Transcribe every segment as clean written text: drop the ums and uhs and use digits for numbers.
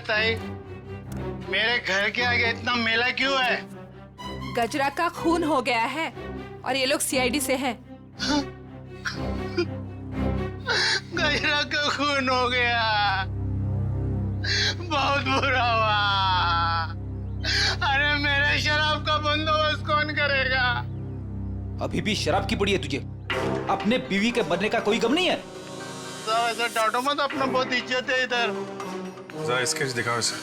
ताई, मेरे घर के आगे इतना मेला क्यों है? गजरा का खून हो गया है और ये लोग सीआईडी से हैं। गजरा का खून हो गया, बहुत बुरा हुआ। अरे मेरे शराब का बंदोबस्त कौन करेगा? अभी भी शराब की पड़ी है तुझे? अपने बीवी के मरने का कोई गम नहीं है? सब ऐसा डांटो मत, अपना बहुत इज्जत है इधर। जरा स्केच दिखाओ इसे।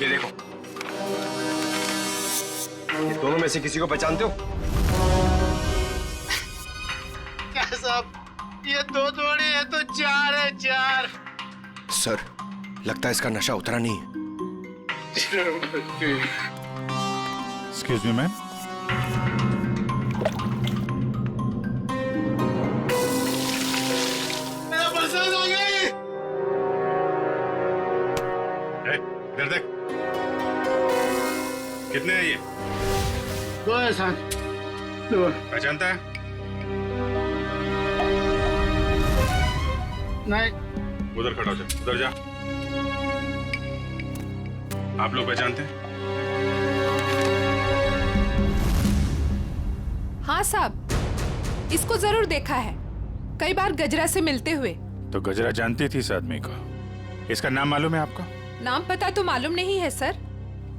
ये देखो, ये दोनों में से किसी को पहचानते हो? क्या साहब, ये दो थोड़ी है तो चार है, चार। सर, लगता है इसका नशा उतरा नहीं है। Excuse me ma'am. मेरा बरसात हो गई। इधर देख, कितने हैं ये? दो है साहब, दो। पहचानता है? नहीं। उधर खड़ा हो जा, उधर जा। आप लोग पहचानते हैं? हाँ साहब, इसको जरूर देखा है, कई बार गजरा से मिलते हुए। तो गजरा जानती थी इस आदमी को? इसका नाम मालूम है आपको? नाम पता तो मालूम नहीं है सर।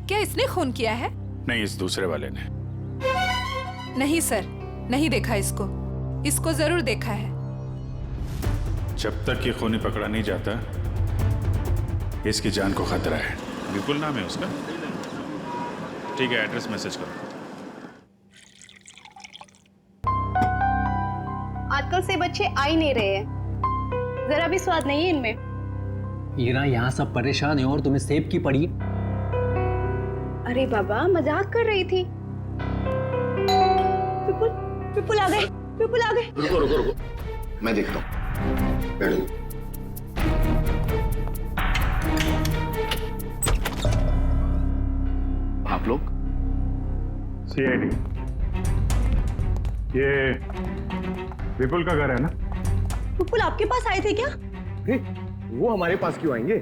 क्या इसने खून किया है? नहीं, इस दूसरे वाले ने। नहीं सर, नहीं देखा इसको। इसको जरूर देखा है। जब तक ये खूनी पकड़ा नहीं जाता, इसकी जान को खतरा है। विपुल नाम है उसका। ठीक है, एड्रेस मैसेज करो। आजकल से बच्चे आ ही नहीं रहे हैं, जरा भी स्वाद नहीं है इनमें। ईरा, यहाँ सब परेशान है और तुम्हें सेब की पड़ी। अरे बाबा, मजाक कर रही थी। विपुल, विपुल आ गए, विपुल आ गए। रुको रुको रुको, मैं देखता हूँ। बैठो। आप लोग? सीआईडी। ये विपुल का घर है ना? विपुल आपके पास आए थे क्या? वो हमारे पास क्यों आएंगे?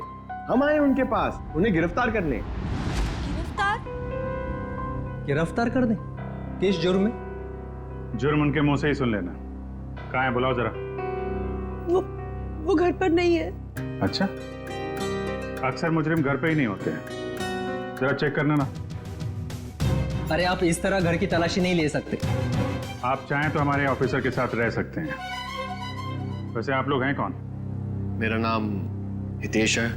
हम आए उनके पास, उन्हें गिरफ्तार करने। गिरफ्तार? गिरफ्तार कर दे? किस जुर्म में? जुर्म उनके मुंह से ही सुन लेना। कहाँ है, बुलाओ जरा। वो घर पर नहीं है। अच्छा, अक्सर मुजरिम घर पे ही नहीं होते हैं। जरा चेक करना ना। अरे आप इस तरह घर की तलाशी नहीं ले सकते। आप चाहें तो हमारे ऑफिसर के साथ रह सकते हैं। वैसे आप लोग हैं कौन? मेरा नाम हितेश है,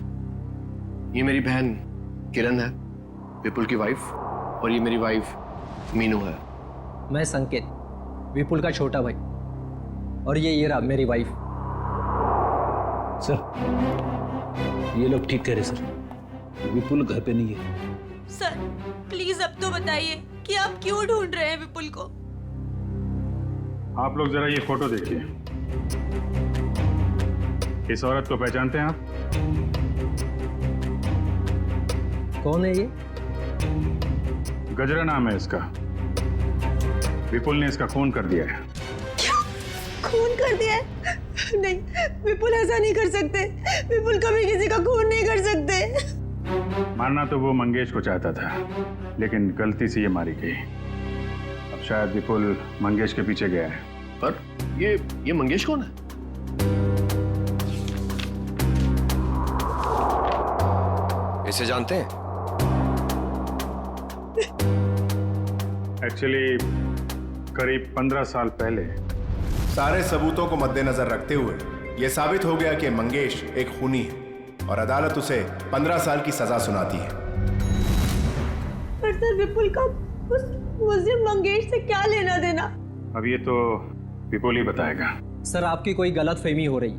ये मेरी बहन किरण है, विपुल की वाइफ, और ये मेरी वाइफ मीनू है। मैं संकेत, विपुल का छोटा भाई, और ये ईरा मेरी वाइफ। सर, ये लोग ठीक कह रहे सर, विपुल घर पे नहीं है। सर प्लीज अब तो बताइए कि आप क्यों ढूंढ रहे हैं विपुल को। आप लोग जरा ये फोटो देखिए। इस औरत को पहचानते हैं आप? कौन है ये? गजरा नाम है इसका। विपुल ने इसका खून कर दिया है। खून कर दिया है? नहीं, विपुल ऐसा नहीं कर सकते। विपुल कभी किसी का खून नहीं कर सकते। मारना तो वो मंगेश को चाहता था, लेकिन गलती से ये मारी गई। अब शायद विपुल मंगेश के पीछे गया है। पर ये मंगेश कौन है? इसे जानते हैं? एक्चुअली करीब 15 साल पहले सारे सबूतों को मद्देनजर रखते हुए यह साबित हो गया कि मंगेश एक खूनी है और अदालत उसे 15 साल की सजा सुनाती है। पर सर, विपुल का उस मुस्लिम मंगेश से क्या लेना देना? अब ये तो विपुल ही बताएगा। सर, आपकी कोई गलतफहमी हो रही।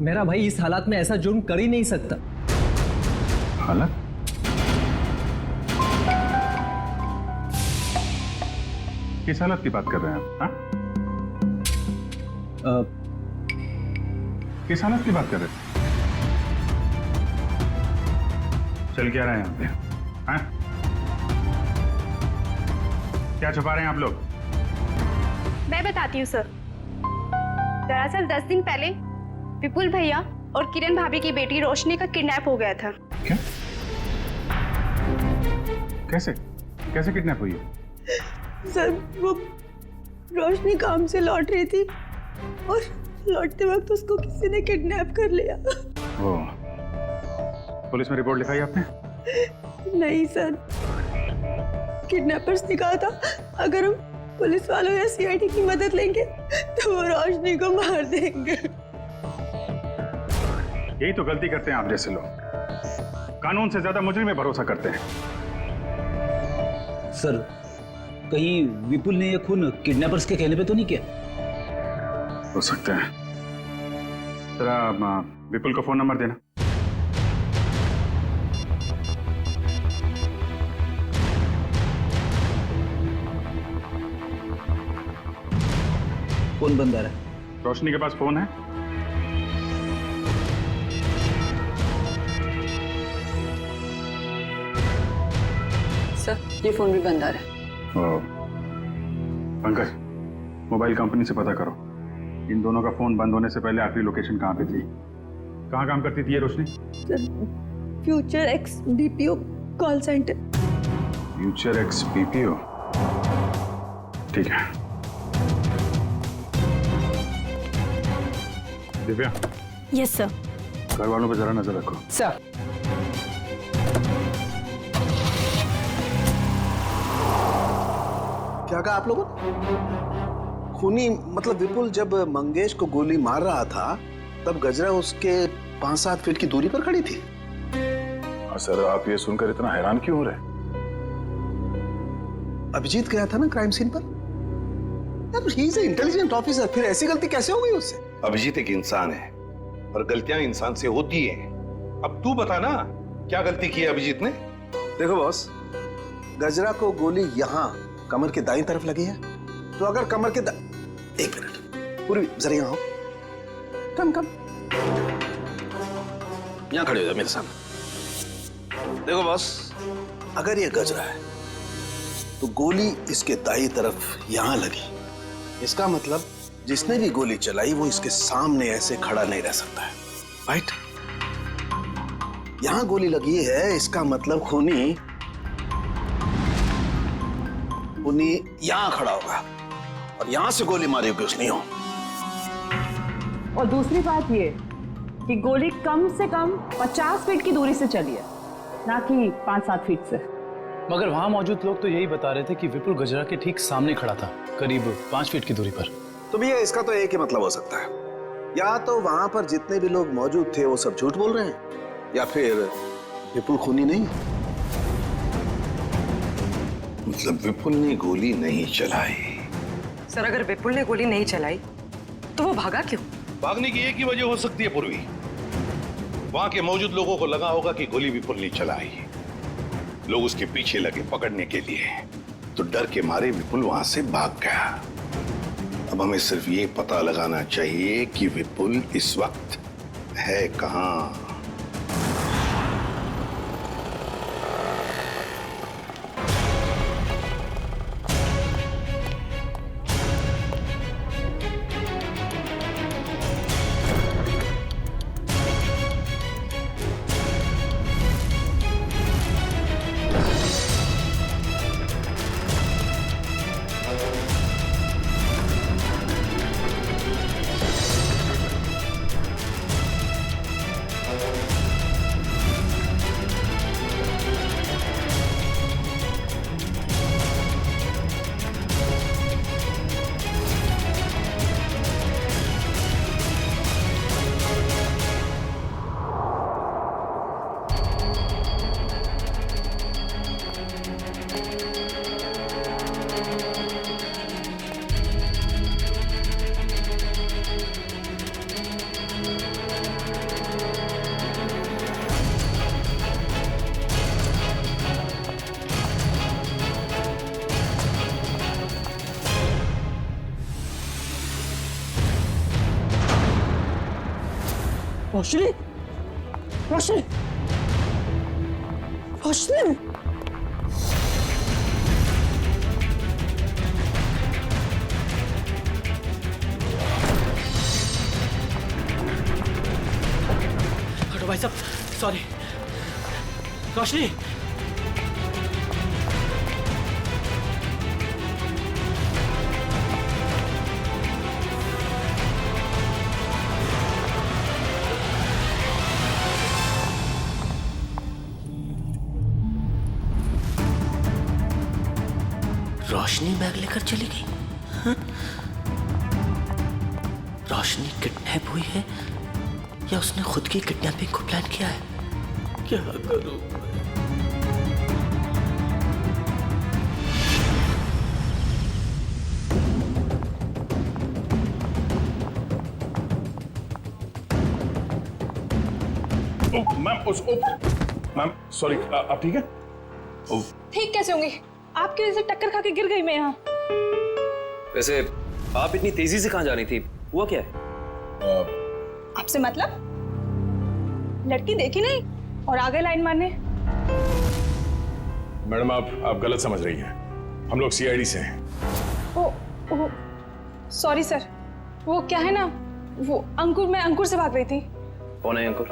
मेरा भाई इस हालात में ऐसा जुर्म कर ही नहीं सकता। हालत? किस हालत की बात कर रहे हैं आप? हाँ? किस हालत की बात कर रहे हैं? चल क्या रहे हैं यहाँ पे? हाँ? क्या छुपा रहे हैं आप लोग? मैं बताती हूँ सर। दरअसल 10 दिन पहले विपुल भैया और किरण भाभी की बेटी रोशनी का किडनैप हो गया था। क्या? कैसे कैसे किडनैप हुई है? सर वो रोशनी काम से लौट रही थी और लौटते वक्त उसको किसी ने किडनैप कर लिया। वो पुलिस में रिपोर्ट लिखाई आपने? नहीं सर, किडनैपर्स ने कहा था अगर हम पुलिस वालों या सीआईडी की मदद लेंगे तो वो रोशनी को मार देंगे। यही तो गलती करते हैं आप जैसे लोग, कानून से ज्यादा मुजरिम में भरोसा करते हैं। सर, कहीं विपुल ने यह खून किडनैपर्स के कहने पे तो नहीं किया? हो सकता है। जरा विपुल का फोन नंबर देना। फोन बंद आ रहा है। रोशनी के पास फोन है? सर ये फोन भी बंद आ रहा है। पंकज, मोबाइल कंपनी से पता करो इन दोनों का फोन बंद होने से पहले आखिरी लोकेशन कहाँ पे थी। कहाँ काम करती थी ये Roshni? Sir future X BPO call centre. Future X BPO, ठीक है। दिव्या। Yes sir. घर वालों पर जरा नजर रखो। सर क्या कहा आप लोगों ने? खूनी मतलब विपुल जब मंगेश को गोली मार रहा था तब गजरा उसके 5-7 फीट की दूरी पर खड़ी थी। सर आप ये सुनकर इतना हैरान क्यों हो रहे? अभिजीत गया था ना क्राइम सीन पर। ही इज इंटेलिजेंट ऑफिसर, फिर ऐसी गलती कैसे हो गई उससे? अभिजीत एक इंसान है और गलतियां इंसान से होती हैं। अब तू बता ना क्या गलती की है अभिजीत ने? देखो बॉस, गजरा को गोली यहाँ कमर के दाईं तरफ लगी है, तो अगर कमर के एक मिनट, पूरी जरा यहाँ आओ। कम यहाँ खड़े हो जाओ मेरे सामने। देखो बॉस, अगर ये गजरा है तो गोली इसके दाईं तरफ यहां लगी, इसका मतलब जिसने भी गोली चलाई वो इसके सामने ऐसे खड़ा नहीं रह सकता है, राइट? यहां गोली लगी है, इसका मतलब खूनी यहां खड़ा होगा और यहां से गोली मारी होगी उसने। और दूसरी बात ये कि गोली कम से कम 50 फीट की दूरी से चली है, ना कि 5-7 फीट से। मगर वहां मौजूद लोग तो यही बता रहे थे कि विपुल गजरा के ठीक सामने खड़ा था, करीब 5 फीट की दूरी पर। तो भैया इसका तो एक ही मतलब हो सकता है, या तो वहां पर जितने भी लोग मौजूद थे वो सब झूठ बोल रहे हैं, या फिर विपुल खूनी नहीं है। मतलब विपुल ने गोली नहीं चलाई? सर अगर विपुल ने गोली नहीं चलाई तो वो भागा क्यों? भागने की एक ही वजह हो सकती है पूर्वी, वहां के मौजूद लोगों को लगा होगा कि गोली विपुल ने चलाई, लोग उसके पीछे लगे पकड़ने के लिए, तो डर के मारे विपुल वहां से भाग गया। अब हमें सिर्फ ये पता लगाना चाहिए कि विपुल इस वक्त है कहां। रोशनी, रोशनी, रोशनी। भाई साहब, सॉरी। रोशनी, रोशनी बैग लेकर चली गई। हाँ? रोशनी किडनैप हुई है या उसने खुद की किडनैपिंग को प्लान किया है? क्या करूं? मैम सॉरी, आप ठीक है? ठीक कैसे होंगी? आपकी वजह से टक्कर खा के गिर गई मैं यहाँ। वैसे आप इतनी तेजी से कहाँ जा रही थी? हुआ क्या है? आपसे मतलब? लड़की देखी नहीं और आगे लाइन मारने। मैडम आप गलत समझ रही हैं। हम लोग सीआईडी से हैं। ओ सॉरी सर। वो क्या है ना, वो अंकुर, मैं अंकुर से भाग रही थी। कौन है अंकुर?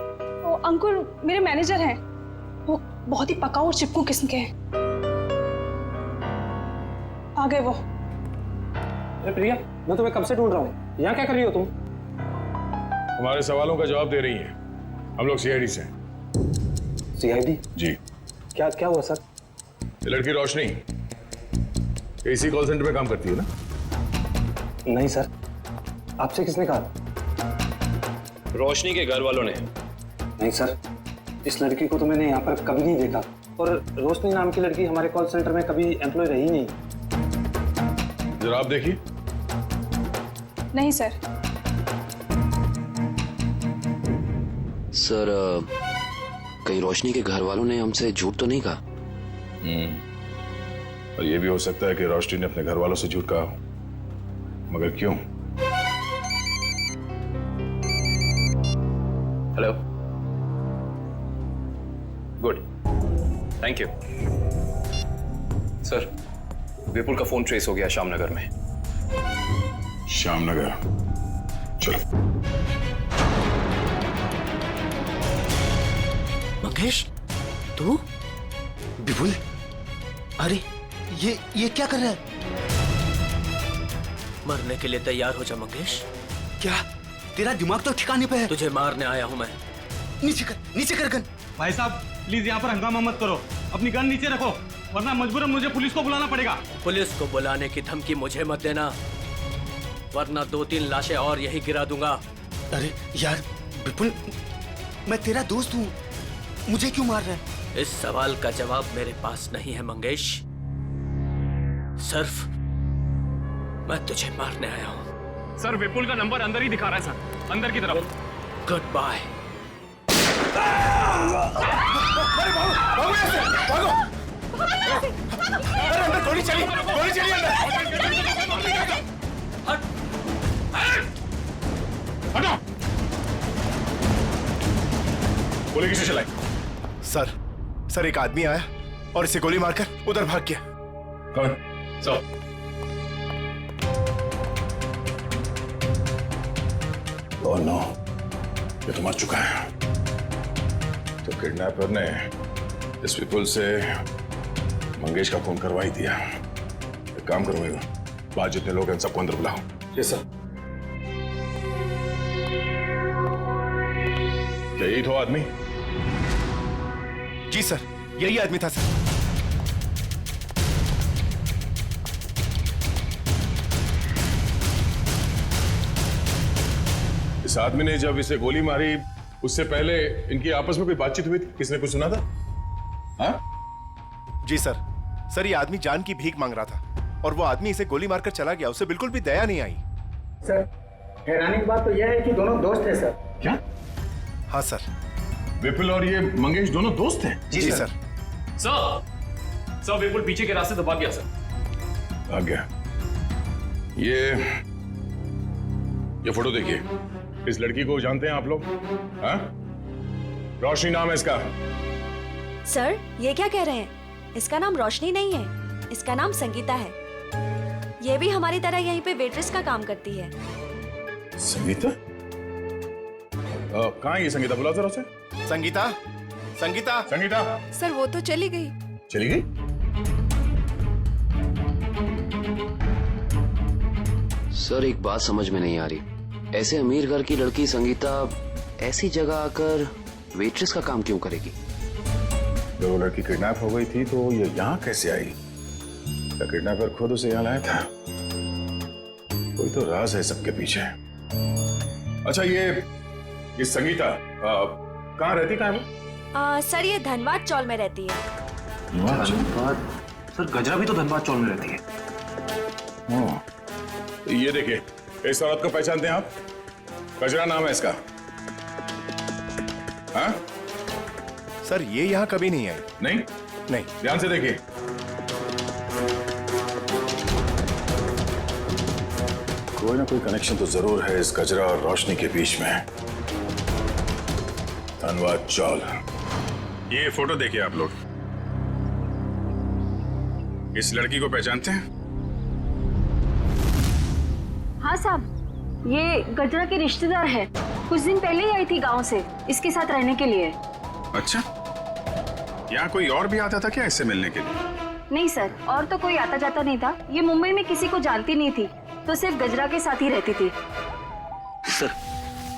वो अंकुर मेरे मैनेजर हैं। वो बहुत ही पकाऊ और चिपकू किस्म के हैं। आ गए वो। अरे प्रिया, मैं तुम्हें कब से ढूंढ रहा हूँ। यहाँ क्या कर रही हो तुम? हमारे सवालों का जवाब दे रही हैं। हम लोग सीआईडी से हैं। सीआईडी? जी। क्या हुआ सर? ये लड़की रोशनी इसी कॉल सेंटर में काम करती है ना? नहीं सर, आपसे किसने कहा? रोशनी के घर वालों ने। नहीं सर, इस लड़की को तो मैंने यहाँ पर कभी नहीं देखा, और रोशनी नाम की लड़की हमारे कॉल सेंटर में कभी एम्प्लॉय रही नहीं। जरा आप देखिए। नहीं सर। सर, कहीं रोशनी के घर वालों ने हमसे झूठ तो नहीं कहा? और ये भी हो सकता है कि रोशनी ने अपने घर वालों से झूठ कहा हो, मगर क्यों? Hello, good, thank you sir. Vipul का फोन ट्रेस हो गया श्यामनगर में। श्यामनगर, चलो। मंगेश, तू? विपुल, अरे ये क्या कर रहा है? मरने के लिए तैयार हो जा मंगेश। क्या तेरा दिमाग तो ठिकाने पे है? तुझे मारने आया हूं मैं। नीचे कर गन। भाई साहब प्लीज यहाँ पर हंगामा मत करो, अपनी गन नीचे रखो, वरना मजबूरन मुझे पुलिस को बुलाना पड़ेगा। पुलिस को बुलाने की धमकी मुझे मत देना, वरना 2-3 लाशें और यही गिरा दूंगा। अरे यार विपुल, मैं तेरा दोस्त हूँ, मुझे क्यों मार रहा है? इस सवाल का जवाब मेरे पास नहीं है मंगेश। सिर्फ मैं तुझे मारने आया हूँ। सर विपुल का नंबर अंदर ही दिखा रहा है सर, अंदर की तरफ। Goodbye. अंदर गोली चली अंदर। हटो। गोली किसे चलाई? सर एक आदमी आया और इसे गोली मारकर उधर भाग गया। कौन? नो, ये तो मर चुका है। तो किडनैपर ने इस विपुल से मंगेश का फोन करवा ही दिया। एक काम करो, बाहर जितने लोग हैं सबको अंदर बुलाओ। Yes sir. क्या यही तो आदमी? जी सर, यही आदमी था सर। इस आदमी ने जब इसे गोली मारी, उससे पहले इनकी आपस में कोई बातचीत हुई थी? किसने कुछ सुना था? हाँ? जी सर, ये आदमी जान की भीख मांग रहा था और वो आदमी इसे गोली मारकर चला गया। उसे बिल्कुल भी दया नहीं आई। सर, हैरानी की बात तो यह है कि दोनों दोस्त हैं सर। क्या? हाँ सर। विपुल और ये मंगेश दोनों दोस्त हैं? जी सर। सर विपुल पीछे के रास्ते से भाग गया सर। भाग गया? ये फोटो देखिए। इस लड़की को जानते हैं आप लोग? हाँ? रोशनी नाम है इसका। सर ये क्या कह रहे हैं? इसका नाम रोशनी नहीं है, इसका नाम संगीता है। ये भी हमारी तरह यहीं पे वेट्रेस का काम करती है। संगीता? कहाँ है ये संगीता? बुलाओ जरा उसे। संगीता, संगीता, संगीता। सर वो तो चली गई। चली गई? सर एक बात समझ में नहीं आ रही, ऐसे अमीर घर की लड़की संगीता ऐसी जगह आकर वेट्रेस का काम क्यों करेगी? जब वो लड़की किडनैप हो गई थी तो ये यहाँ कैसे आई? क्या किडनैपर खुद उसे यहाँ लाया था? कोई तो राज है सबके पीछे। अच्छा ये संगीता कहाँ रहती? कहाँ है वो? सर ये धनबाद चौल में रहती है। धनबाद? सर गजरा भी तो धनबाद चौल में रहती है। ये देखिए, इस औरत को पहचानते हैं आप? गजरा नाम है इसका। हाँ? सर ये यहाँ कभी नहीं आई। नहीं? नहीं। ध्यान से देखिए। कोई ना कोई कनेक्शन तो जरूर है इस गजरा और रोशनी के बीच में। धनबाद चौल। ये फोटो देखिए आप लोग। इस लड़की को पहचानते हैं? हाँ साहब, ये गजरा की रिश्तेदार है। कुछ दिन पहले ही आई थी गांव से इसके साथ रहने के लिए। अच्छा, यहाँ कोई और भी आता था क्या इससे मिलने के लिए? नहीं सर, और तो कोई आता जाता नहीं था। ये मुंबई में किसी को जानती नहीं थी, तो सिर्फ गजरा के साथ ही रहती थी। सर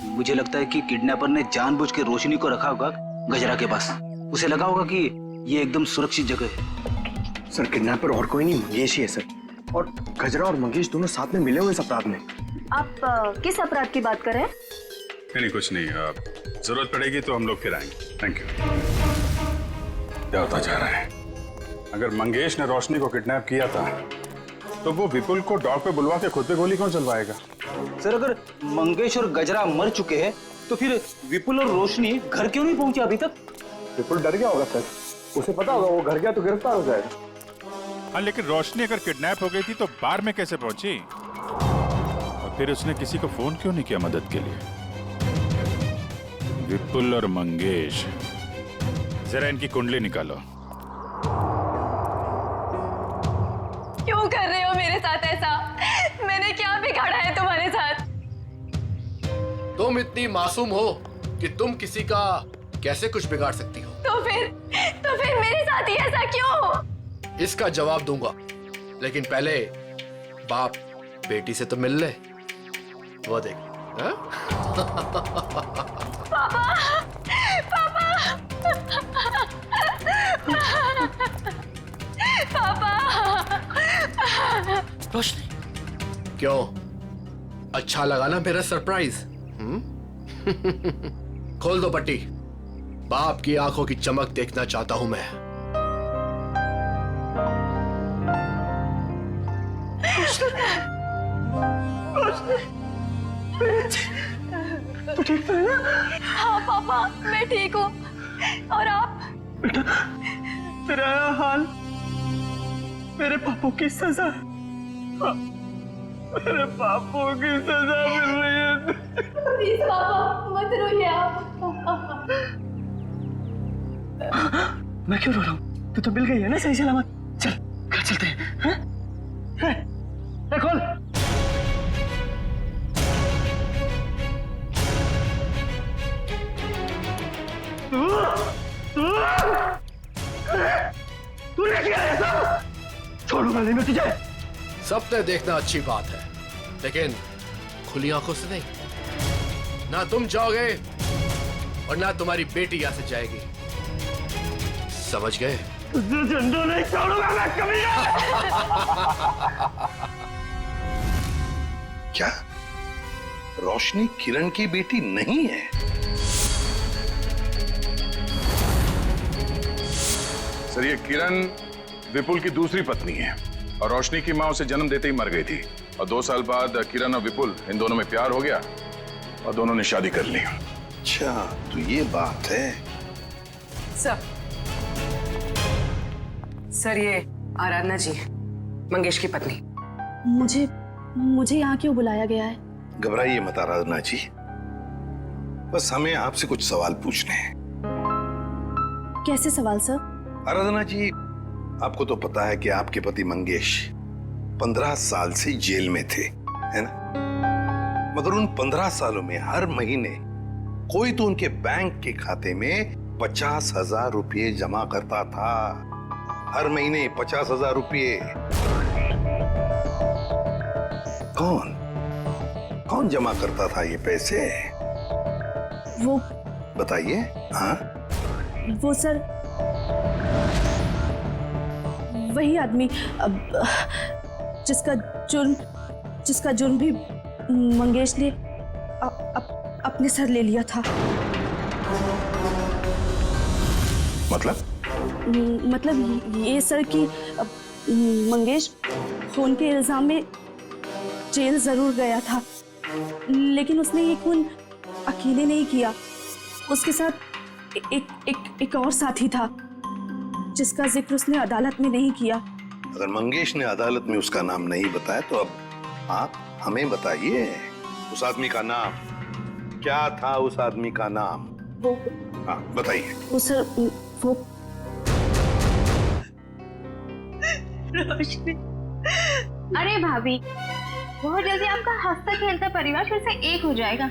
मुझे लगता है कि किडनैपर ने जानबूझ के रोशनी को रखा होगा गजरा के पास। उसे लगा होगा कि ये एकदम सुरक्षित जगह है। सर किडनैपर और कोई नहीं, मंगेश ही है सर। और गजरा और मंगेश दोनों साथ में मिले हुए इस अपराध में। आप किस अपराध की बात कर रहे हैं? नहीं कुछ नहीं, जरूरत पड़ेगी तो हम लोग फिर आएंगे। Thank you. क्या होता जा रहा है? अगर मंगेश ने रोशनी को किडनैप किया था तो वो विपुल को डॉग पे बुलवा के खुद पे गोली कौन चलवाएगा? सर अगर मंगेश और गजरा मर चुके हैं तो फिर विपुल और रोशनी घर क्यों नहीं पहुंचे अभी तक? विपुल डर गया होगा सर, उसे पता होगा वो घर गया तो गिरफ्तार हो जाएगा। हाँ लेकिन रोशनी अगर किडनैप हो गई थी तो बार में कैसे पहुंची? और फिर उसने किसी को फोन क्यों नहीं किया मदद के लिए? विपुल और मंगेश, जरा इनकी कुंडली निकालो। क्यों कर रहे हो मेरे साथ ऐसा? मैंने क्या बिगाड़ा है तुम्हारे साथ? तुम इतनी मासूम हो कि तुम किसी का कैसे कुछ बिगाड़ सकती हो? तो फिर मेरे साथ ही ऐसा क्यों? इसका जवाब दूंगा, लेकिन पहले बाप बेटी से तो मिल ले। वो देख। हाँ? पापा, पापा, पापा। रोशनी, क्यों? अच्छा लगा ना मेरा सरप्राइज? खोल दो पट्टी। बाप की आंखों की चमक देखना चाहता हूं मैं। तू ठीक तो है ना? हाँ पापा, मैं ठीक हूँ। और आप? बेटा, तेरा हाल मेरे पापों की सजा है। मेरे पापों की सजा मिल रही है। प्लीज पापा, मत रोइए आप। मैं क्यों रो रहा हूँ? तू तो मिल गई है ना सही सलामत। चल घर चलते हैं। खोल। तू लेके आया सब? छोड़ूंगा नहीं मैं तुझे। सपने देखना अच्छी बात है, लेकिन खुली आंखों से नहीं। ना तुम जाओगे और ना तुम्हारी बेटी यहां से जाएगी, समझ गए? जिंदा नहीं छोड़ूंगा मैं कभी। क्या रोशनी किरण की बेटी नहीं है? सर ये किरण विपुल की दूसरी पत्नी है और रोशनी की मां उसे जन्म देते ही मर गई थी। और 2 साल बाद किरण और विपुल इन दोनों में प्यार हो गया और दोनों ने शादी कर ली। अच्छा तो ये बात है। सर ये आराधना जी, मंगेश की पत्नी। मुझे यहाँ क्यों बुलाया गया है? घबराइए मत आराधना जी, बस हमें आपसे कुछ सवाल पूछने हैं। कैसे सवाल सर? आराधना जी, आपको तो पता है कि आपके पति मंगेश 15 साल से जेल में थे, है ना? मगर उन 15 सालों में हर महीने कोई तो उनके बैंक के खाते में 50,000 रुपये जमा करता था, हर महीने 50,000 रुपये। कौन कौन जमा करता था ये पैसे? वो बताइए। हाँ, वो सर, वही आदमी जिसका जुर्म भी मंगेश ने अपने सर ले लिया था। मतलब ये सर कि मंगेश खून के इल्जाम में जेल जरूर गया था, लेकिन उसने ये खून अकेले नहीं किया। उसके साथ एक और साथी था जिसका जिक्र उसने अदालत में नहीं किया। अगर मंगेश ने अदालत में उसका नाम नहीं बताया तो अब आप हमें बताइए, उस आदमी का नाम क्या था? उस आदमी का नाम वो, हाँ बताइए। वो सर, वो रोशनी। अरे भाभी, बहुत जल्दी आपका हंसता खेलता परिवार फिर से एक हो जाएगा।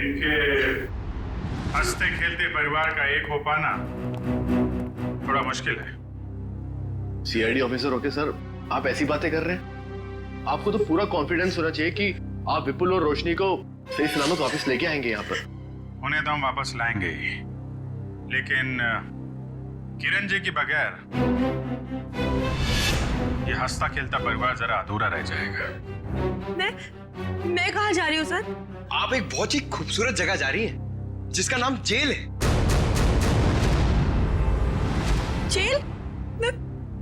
इनके हंसते खेलते परिवार का एक हो पाना थोड़ा मुश्किल है। सीआईडी ऑफिसर होके सर आप ऐसी बातें कर रहे हैं? आपको तो पूरा कॉन्फिडेंस होना चाहिए कि आप विपुल और रोशनी को सही सलामत वापस लेके आएंगे यहाँ पर। उन्हें तो हम वापस लाएंगे ही, लेकिन किरण जी के बगैर ये हंसता खेलता परिवार जरा अधूरा रह जाएगा। मैं कहाँ जा रही हूँ सर? आप एक बहुत ही खूबसूरत जगह जा रही हैं जिसका नाम जेल है। जेल?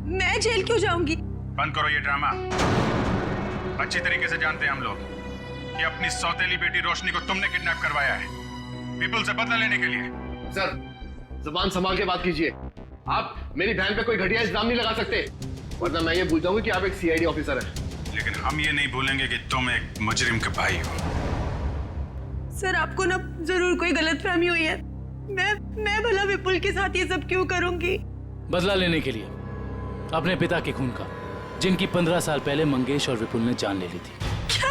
मैं जेल क्यों जाऊंगी? बंद करो ये ड्रामा। अच्छी तरीके से जानते हैं हम लोग कि अपनी सौतेली बेटी रोशनी को तुमने किडनैप करवाया है विपुल से बदला लेने के लिए। सर जुबान संभाल के बात कीजिए। आप मेरी बहन पे कोई घटिया इल्जाम नहीं लगा सकते, वरना मैं ये भूल जाऊंगा कि आप एक सीआईडी ऑफिसर हैं। लेकिन हम ये नहीं भूलेंगे कि तुम एक मुजरिम के भाई हो। सर आपको ना जरूर कोई गलतफहमी हुई है। मैं भला विपुल के साथ ये सब क्यों करूंगी? बदला लेने के लिए अपने पिता के खून का, जिनकी 15 साल पहले मंगेश और विपुल ने जान ले ली थी। क्या?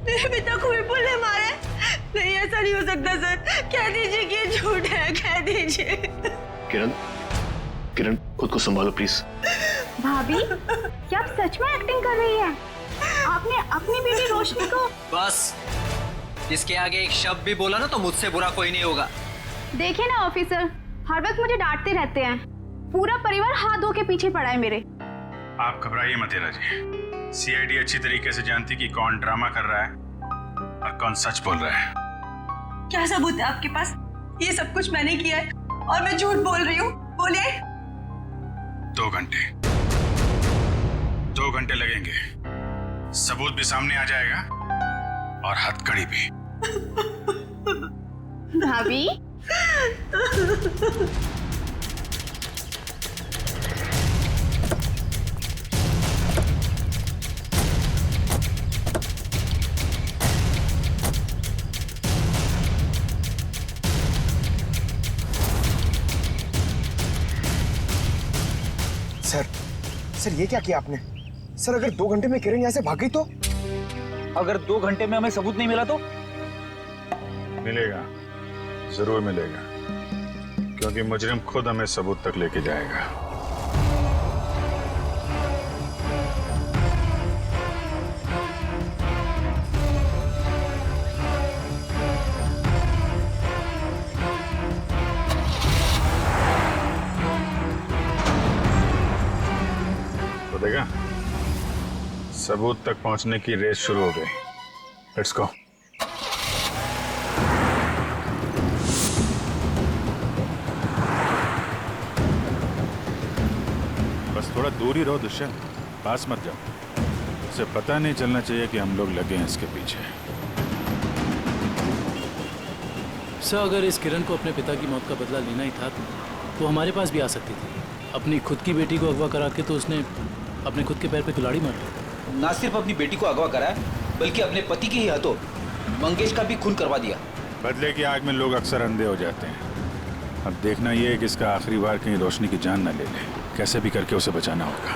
मेरे पिता को विपुल ने मारा है? नहीं, ऐसा नहीं हो सकता सर। कह दीजिए कि ये झूठ है, कह दीजिए। किरण खुद को संभालो प्लीज। भाभी, क्या आप सच में एक्टिंग कर रही है? आपने अपनी बेटी रोशनी को। बस, इसके आगे एक शब्द भी बोला ना तो मुझसे बुरा कोई नहीं होगा। देखिए ना ऑफिसर, हर वक्त मुझे डांटते रहते हैं। पूरा परिवार हाथ धो के पीछे पड़ा है मेरे। आप घबराइए मत हीरा जी। सीआईडी अच्छी तरीके से जानती कि कौन ड्रामा कर रहा है और कौन सच बोल रहा है। क्या सबूत है आपके पास? ये सब कुछ मैंने किया है और मैं झूठ बोल रही हूँ? बोलिए। 2 घंटे 2 घंटे लगेंगे, सबूत भी सामने आ जाएगा और हथकड़ी भी। भाभी, सर ये क्या किया आपने? सर अगर 2 घंटे में किरण यहाँ से भाग गई तो? अगर 2 घंटे में हमें सबूत नहीं मिला तो? मिलेगा, जरूर मिलेगा, क्योंकि मुजरिम खुद हमें सबूत तक लेके जाएगा। तो देखा, सबूत तक पहुंचने की रेस शुरू हो गई। Let's go. बस थोड़ा दूर ही रहो दुष्यंत, पास मत जाओ। उसे पता नहीं चलना चाहिए कि हम लोग लगे हैं इसके पीछे। सर अगर इस किरण को अपने पिता की मौत का बदला लेना ही था तो हमारे पास भी आ सकती थी। अपनी खुद की बेटी को अगवा करा के तो उसने अपने खुद के पैर पे कुल्हाड़ी मार ली। ना सिर्फ अपनी बेटी को अगवा कराया, बल्कि अपने पति के ही हाथों मंगेश का भी खून करवा दिया। बदले की आग में लोग अक्सर अंधे हो जाते हैं। अब देखना ये है कि इसका आखिरी बार कहीं रोशनी की जान न ले ले। कैसे भी करके उसे बचाना होगा।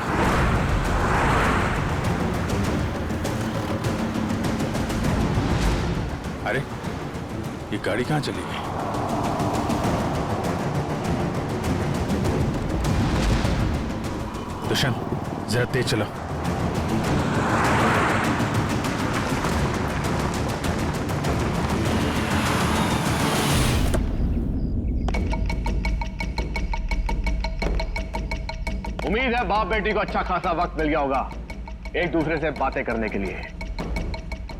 अरे ये गाड़ी कहाँ चली गई? दुष्यंत जरा तेज चलो। उम्मीद है बाप बेटी को अच्छा खासा वक्त मिल गया होगा एक दूसरे से बातें करने के लिए।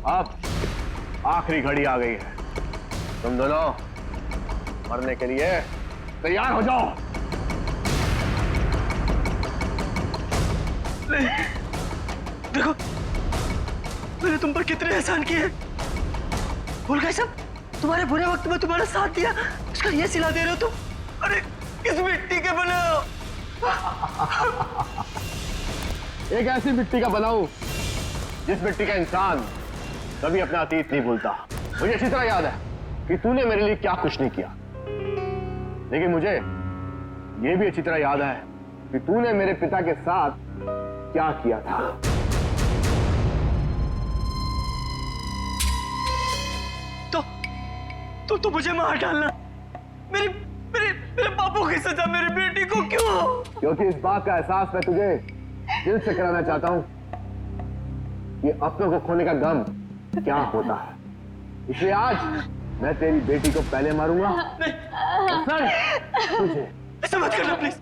अब आखिरी घड़ी आ गई है, तुम दोनों मरने के लिए तैयार हो जाओ। देखो मैंने तुम पर कितने एहसान किए। भूल गए सब? तुम्हारे बुरे वक्त में तुम्हारा साथ दिया, उसका ये सिला दे रहे हो तुम? अरे किस मिट्टी के बने हो? एक ऐसी मिट्टी का बनाऊं जिस मिट्टी का इंसान कभी अपना अतीत नहीं भूलता। मुझे अच्छी तरह याद है कि तूने मेरे लिए क्या कुछ नहीं किया, लेकिन मुझे यह भी अच्छी तरह याद है कि तूने मेरे पिता के साथ क्या किया था। तो मुझे मार डालना, मेरे मेरे मेरे बापू की सजा मेरी बेटी को क्यों? क्योंकि इस बात का एहसास मैं तुझे दिल से कराना चाहता हूं कि अपनों को खोने का गम क्या होता है। इसलिए आज मैं तेरी बेटी को पहले मारूंगा। तुझे ऐसा मत करना प्लीज।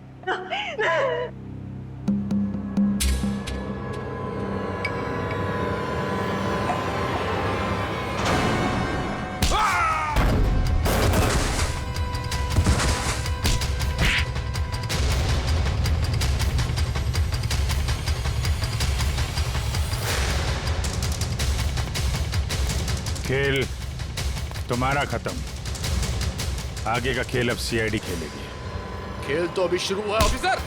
खेल तुम्हारा खत्म, आगे का खेल अब सीआईडी खेलेगी। खेल तो अभी शुरू हुआ है ऑफिसर।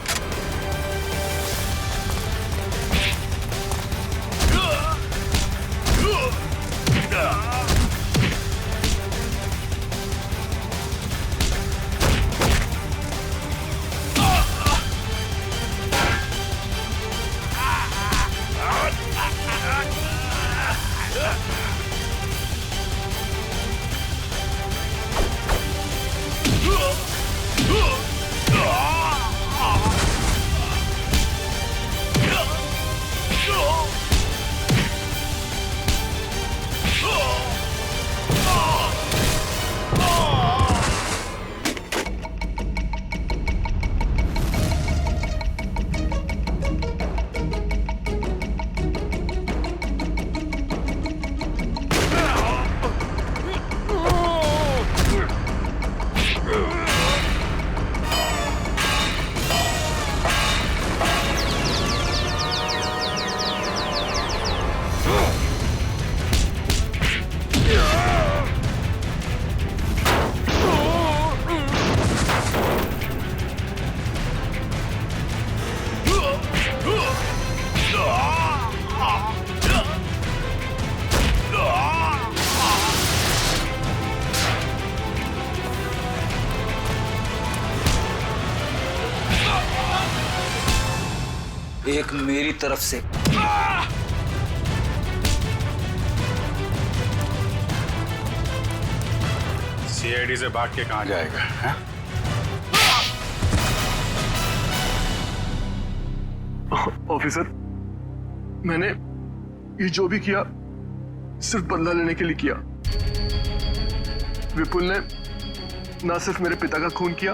एक मेरी तरफ से सीआईडी से भाग के कहां जाएगा है? ऑफिसर, मैंने ये जो भी किया सिर्फ बदला लेने के लिए किया। विपुल ने ना सिर्फ मेरे पिता का खून किया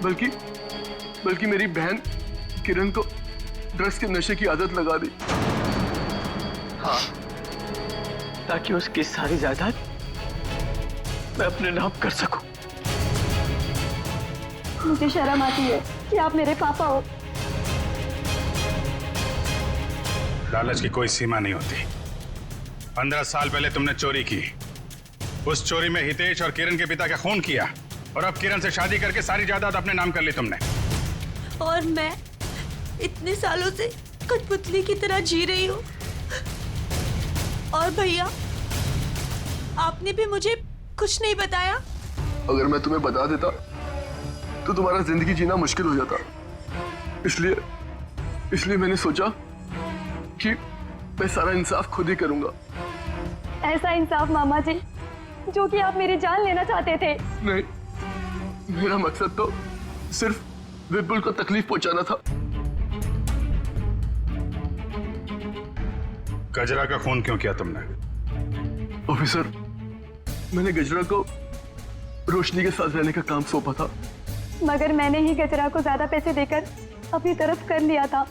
बल्कि मेरी बहन किरण को ड्रग्स के नशे की आदत लगा दी। हाँ, ताकि उसकी सारी जायदाद मैं अपने नाम कर सकूं। मुझे शर्म आती है कि आप मेरे पापा हो। लालच की कोई सीमा नहीं होती। 15 साल पहले तुमने चोरी की, उस चोरी में हितेश और किरण के पिता का खून किया, और अब किरण से शादी करके सारी जायदाद अपने नाम कर ली तुमने। और मैं इतने सालों से कठपुतली की तरह जी रही हूँ। और भैया, आपने भी मुझे कुछ नहीं बताया। अगर मैं तुम्हें बता देता तो तुम्हारा जिंदगी जीना मुश्किल हो जाता। इसलिए मैंने सोचा कि मैं सारा इंसाफ खुद ही करूंगा। ऐसा इंसाफ मामा जी जो कि आप मेरी जान लेना चाहते थे। नहीं, मेरा मकसद तो सिर्फ विपुल को तकलीफ पहुंचाना था। गजरा का खून क्यों किया तुमने? ऑफिसर, मैंने गजरा को रोशनी के साथ रहने का काम सौंपा था, मगर मैंने ही गजरा को ज्यादा पैसे देकर अपनी तरफ कर लिया था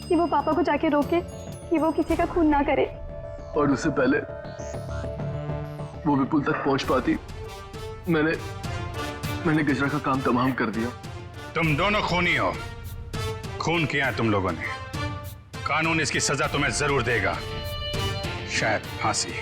कि वो पापा को जाके रोके कि वो किसी का खून ना करे। और उससे पहले वो विपुल तक पहुंच पाती, मैंने गजरा का काम तमाम कर दिया। तुम दोनों खूनी हो, खून किया तुम लोगों ने। कानून इसकी सजा तुम्हें जरूर देगा, शायद फांसी।